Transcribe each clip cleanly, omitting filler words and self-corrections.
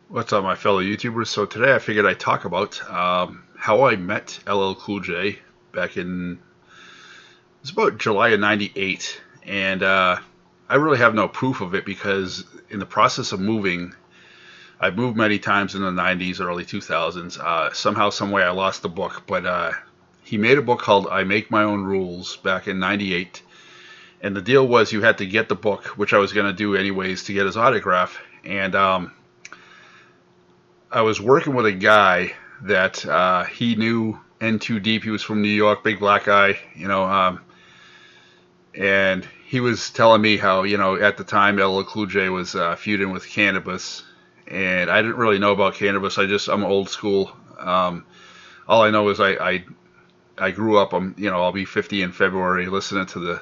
What's up, my fellow YouTubers? So today I figured I'd talk about how I met LL Cool J back in it's about July of '98, and I really have no proof of it because in the process of moving, I've moved many times in the '90s, early 2000s. Somehow, some way, I lost the book, but he made a book called "I Make My Own Rules" back in '98, and the deal was you had to get the book, which I was going to do anyways, to get his autograph, and I was working with a guy that he knew in too deep. He was from New York, big black guy, and he was telling me how at the time L.L.Cool J was feuding with cannabis, and I didn't really know about cannabis. I'm old school. All I know is I grew up. I'll be 50 in February, listening to the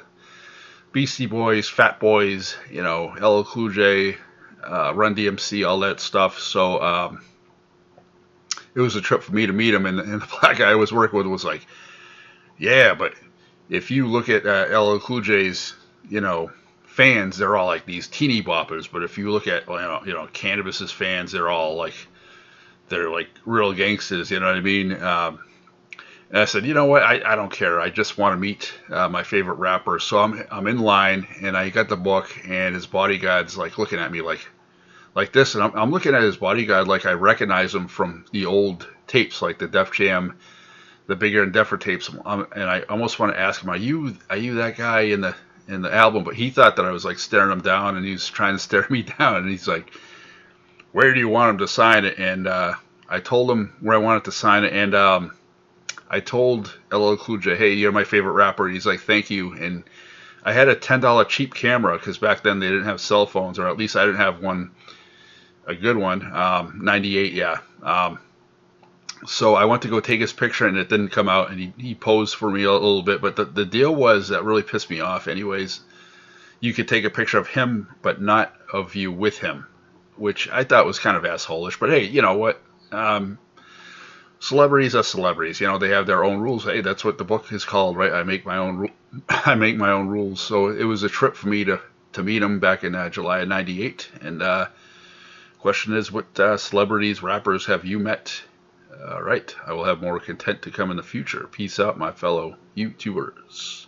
Beastie Boys, Fat Boys, L.L.Cool J, Run DMC, all that stuff. So it was a trip for me to meet him, and the black guy I was working with was like, "Yeah, but if you look at LL Cool J's, you know, fans, they're all like these teeny boppers. But if you look at Cannabis's fans, they're like real gangsters. You know what I mean?" And I said, "You know what? I don't care. I just want to meet my favorite rapper." So I'm in line, and I got the book, and his bodyguard's like looking at me like this, and I'm looking at his bodyguard like I recognize him from the old tapes, like the Def Jam, the Bigger and Deffer tapes, and I almost want to ask him, "Are you that guy in the album?" But he thought that I was like staring him down, and he was trying to stare me down, and he's like, "Where do you want him to sign it?" And I told him where I wanted to sign it, and I told LL Cool J, "Hey, you're my favorite rapper." He's like, "Thank you." And I had a $10 cheap camera because back then they didn't have cell phones, or at least I didn't have one, a good one. '98, yeah. So I went to go take his picture, and it didn't come out, and he posed for me a little bit. But the deal was that really pissed me off. Anyways, you could take a picture of him, but not of you with him, which I thought was kind of assholish. But hey, you know what? Um, Celebrities are celebrities. They have their own rules. Hey, that's what the book is called, right? I make my own I make my own rules. So it was a trip for me to meet him back in July of '98. And question is, what celebrities, rappers have you met? All right. I will have more content to come in the future. Peace out, my fellow YouTubers.